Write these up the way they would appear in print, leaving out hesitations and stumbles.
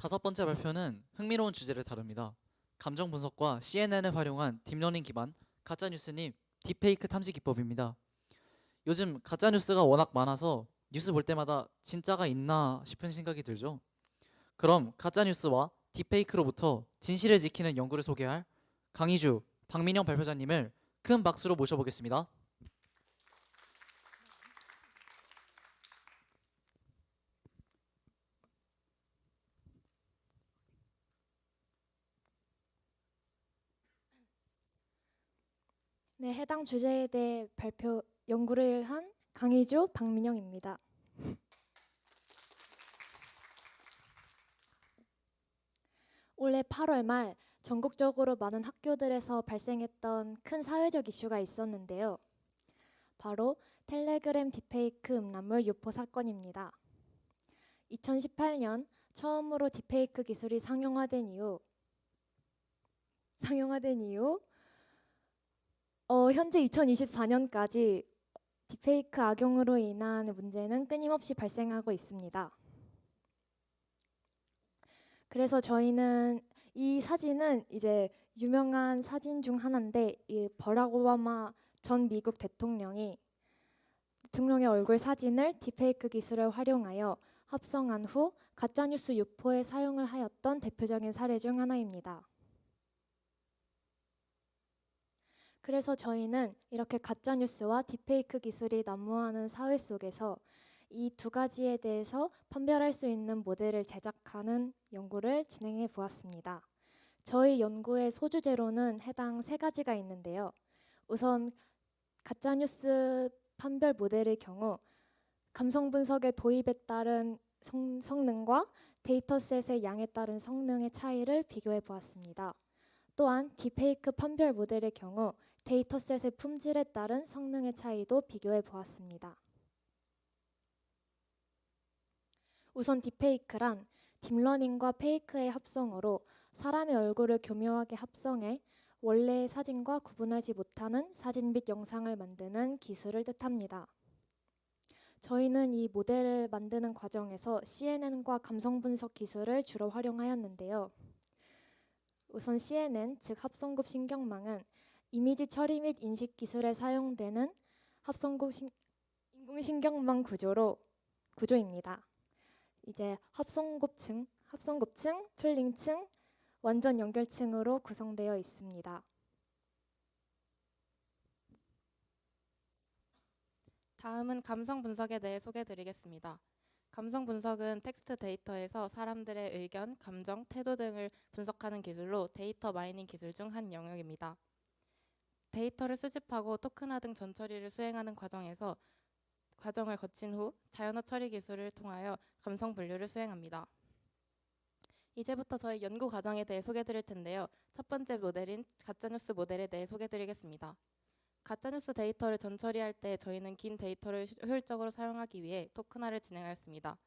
다섯 번째 발표는 흥미로운 주제를 다룹니다. 감정 분석과 CNN을 활용한 딥러닝 기반 가짜뉴스 및 딥페이크 탐지 기법입니다. 요즘 가짜뉴스가 워낙 많아서 뉴스 볼 때마다 진짜가 있나 싶은 생각이 들죠. 그럼 가짜뉴스와 딥페이크로부터 진실을 지키는 연구를 소개할 강희주, 박민영 발표자님을 큰 박수로 모셔보겠습니다. 네, 해당 주제에 대해 연구를 한 강희주, 박민영입니다. 올해 8월 말 전국적으로 많은 학교들에서 발생했던 큰 사회적 이슈가 있었는데요. 바로 텔레그램 딥페이크 음란물 유포 사건입니다. 2018년 처음으로 딥페이크 기술이 상용화된 이후 현재 2024년까지 딥페이크 악용으로 인한 문제는 끊임없이 발생하고 있습니다. 그래서 저희는 이 사진은 이제 유명한 사진 중 하나인데, 이 버락 오바마 전 미국 대통령의 얼굴 사진을 딥페이크 기술을 활용하여 합성한 후 가짜뉴스 유포에 사용을 하였던 대표적인 사례 중 하나입니다. 그래서 저희는 이렇게 가짜뉴스와 딥페이크 기술이 난무하는 사회 속에서 이 두 가지에 대해서 판별할 수 있는 모델을 제작하는 연구를 진행해 보았습니다. 저희 연구의 소주제로는 해당 세 가지가 있는데요. 우선 가짜뉴스 판별 모델의 경우 감성 분석의 도입에 따른 성능과 데이터셋의 양에 따른 성능의 차이를 비교해 보았습니다. 또한 딥페이크 판별 모델의 경우 데이터셋의 품질에 따른 성능의 차이도 비교해 보았습니다. 우선 딥페이크란 딥러닝과 페이크의 합성어로 사람의 얼굴을 교묘하게 합성해 원래의 사진과 구분하지 못하는 사진 및 영상을 만드는 기술을 뜻합니다. 저희는 이 모델을 만드는 과정에서 CNN과 감성 분석 기술을 주로 활용하였는데요. 우선 CNN, 즉 합성급 신경망은 이미지 처리 및 인식 기술에 사용되는 인공신경망 구조입니다. 이제 합성곱층, 풀링층, 완전 연결층으로 구성되어 있습니다. 다음은 감성 분석에 대해 소개드리겠습니다. 감성 분석은 텍스트 데이터에서 사람들의 의견, 감정, 태도 등을 분석하는 기술로 데이터 마이닝 기술 중 한 영역입니다. 데이터를 수집하고 토큰화 등 전처리를 수행하는 과정을 거친 후 자연어 처리 기술을 통하여 감성 분류를 수행합니다. 이제부터 저희 연구 과정에 대해 소개드릴 텐데요. 첫 번째 모델인 가짜뉴스 모델에 대해 소개드리겠습니다. 가짜뉴스 데이터를 전처리할 때 저희는 긴 데이터를 효율적으로 사용하기 위해 토큰화를 진행하였습니다.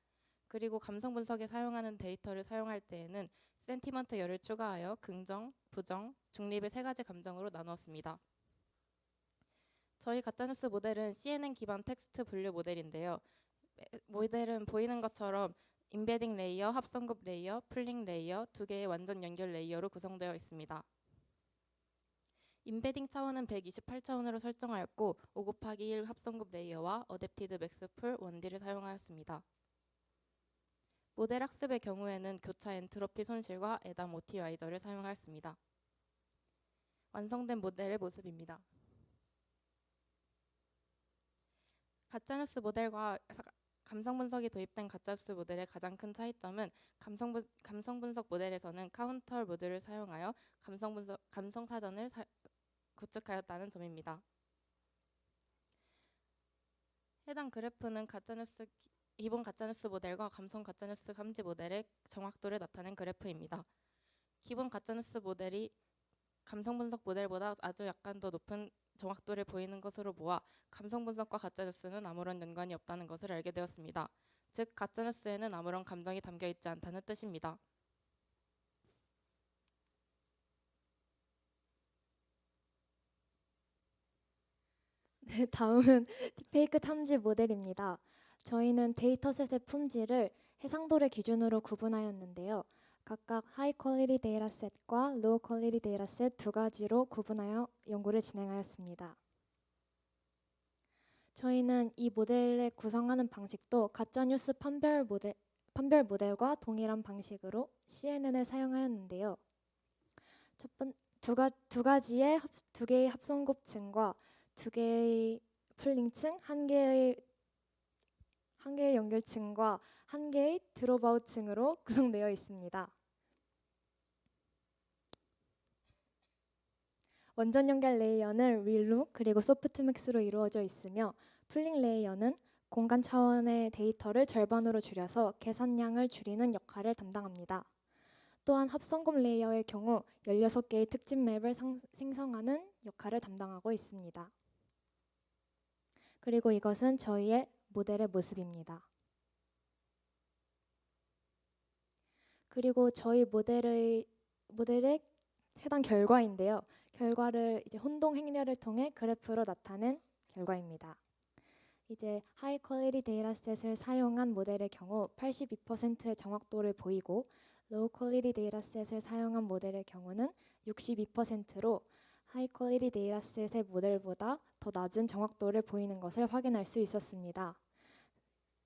그리고 감성 분석에 사용하는 데이터를 사용할 때에는 센티먼트 열을 추가하여 긍정, 부정, 중립의 세 가지 감정으로 나누었습니다. 저희 가짜뉴스 모델은 CNN 기반 텍스트 분류 모델인데요. 모델은 보이는 것처럼 임베딩 레이어, 합성급 레이어, 풀링 레이어 두 개의 완전 연결 레이어로 구성되어 있습니다. 임베딩 차원은 128차원으로 설정하였고 5 곱하기 1 합성급 레이어와 어댑티드 맥스풀 1D를 사용하였습니다. 모델 학습의 경우에는 교차 엔트로피 손실과 에담 오티와이저를 사용하였습니다. 완성된 모델의 모습입니다. 가짜뉴스 모델과 감성 분석이 도입된 가짜뉴스 모델의 가장 큰 차이점은 감성 분석 모델에서는 카운터 모듈을 사용하여 감성 사전을 구축하였다는 점입니다. 해당 그래프는 기본 가짜뉴스 모델과 감성 가짜뉴스 탐지 모델의 정확도를 나타낸 그래프입니다. 기본 가짜뉴스 모델이 감성 분석 모델보다 아주 약간 더 높은 정확도를 보이는 것으로 보아 감성 분석과 가짜뉴스는 아무런 연관이 없다는 것을 알게 되었습니다. 즉 가짜뉴스에는 아무런 감정이 담겨 있지 않다는 뜻입니다. 네, 다음은 딥페이크 탐지 모델입니다. 저희는 데이터셋의 품질을 해상도를 기준으로 구분하였는데요. 각각 하이 퀄리티 데이터셋과 로우 퀄리티 데이터셋 두 가지로 구분하여 연구를 진행하였습니다. 저희는 이 모델을 구성하는 방식도 가짜뉴스 판별 모델과 동일한 방식으로 CNN을 사용하였는데요. 두 개의 합성 곱층과 두 개의 풀링층, 한 개의 연결층과 한 개의 드롭아웃층으로 구성되어 있습니다. 원전 연결 레이어는 릴루 그리고 소프트맥스로 이루어져 있으며 풀링 레이어는 공간 차원의 데이터를 절반으로 줄여서 계산량을 줄이는 역할을 담당합니다. 또한 합성곱 레이어의 경우 16개의 특징 맵을 생성하는 역할을 담당하고 있습니다. 그리고 이것은 저희의 모델의 모습입니다. 그리고 저희 모델의 해당 결과인데요. 결과를 이제 혼동 행렬을 통해 그래프로 나타낸 결과입니다. 이제 하이 퀄리티 데이터셋을 사용한 모델의 경우 82%의 정확도를 보이고 로우 퀄리티 데이터셋을 사용한 모델의 경우는 62%로 하이 퀄리티 데이터셋의 모델보다 더 낮은 정확도를 보이는 것을 확인할 수 있었습니다.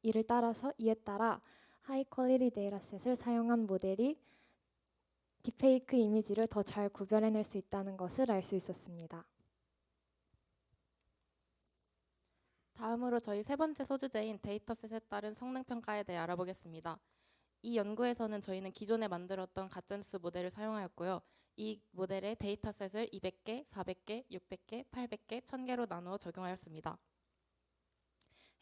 이에 따라 하이 퀄리티 데이터셋을 사용한 모델이 딥페이크 이미지를 더 잘 구별해낼 수 있다는 것을 알 수 있었습니다. 다음으로 저희 세 번째 소주제인 데이터셋에 따른 성능 평가에 대해 알아보겠습니다. 이 연구에서는 저희는 기존에 만들었던 가짜뉴스 모델을 사용하였고요. 이 모델의 데이터셋을 200개, 400개, 600개, 800개, 1000개로 나누어 적용하였습니다.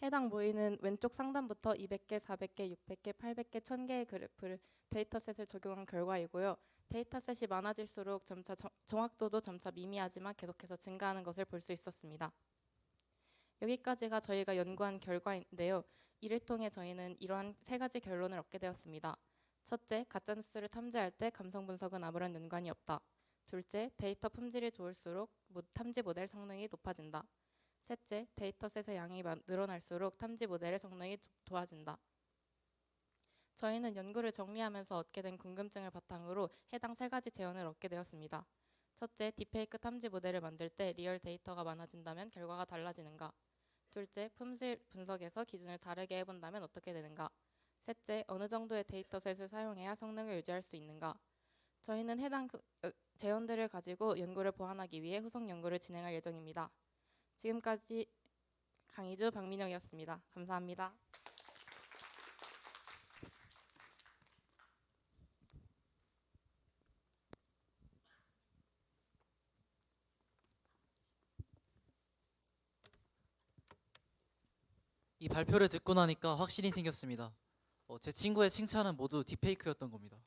해당 모이는 왼쪽 상단부터 200개, 400개, 600개, 800개, 1000개의 그래프를 데이터셋을 적용한 결과이고요. 데이터셋이 많아질수록 점차 정확도도 점차 미미하지만 계속해서 증가하는 것을 볼 수 있었습니다. 여기까지가 저희가 연구한 결과인데요. 이를 통해 저희는 이러한 세 가지 결론을 얻게 되었습니다. 첫째, 가짜뉴스를 탐지할 때 감성 분석은 아무런 연관이 없다. 둘째, 데이터 품질이 좋을수록 탐지 모델 성능이 높아진다. 셋째, 데이터셋의 양이 늘어날수록 탐지 모델의 성능이 좋아진다. 저희는 연구를 정리하면서 얻게 된 궁금증을 바탕으로 해당 세 가지 재현을 얻게 되었습니다. 첫째, 딥페이크 탐지 모델을 만들 때 리얼 데이터가 많아진다면 결과가 달라지는가? 둘째, 품질 분석에서 기준을 다르게 해본다면 어떻게 되는가? 셋째, 어느 정도의 데이터셋을 사용해야 성능을 유지할 수 있는가? 저희는 해당 재현들을 가지고 연구를 보완하기 위해 후속 연구를 진행할 예정입니다. 지금까지 강의주 박민영이었습니다. 감사합니다. 이 발표를 듣고 나니까 확신이 생겼습니다. 제 친구의 칭찬은 모두 딥페이크였던 겁니다.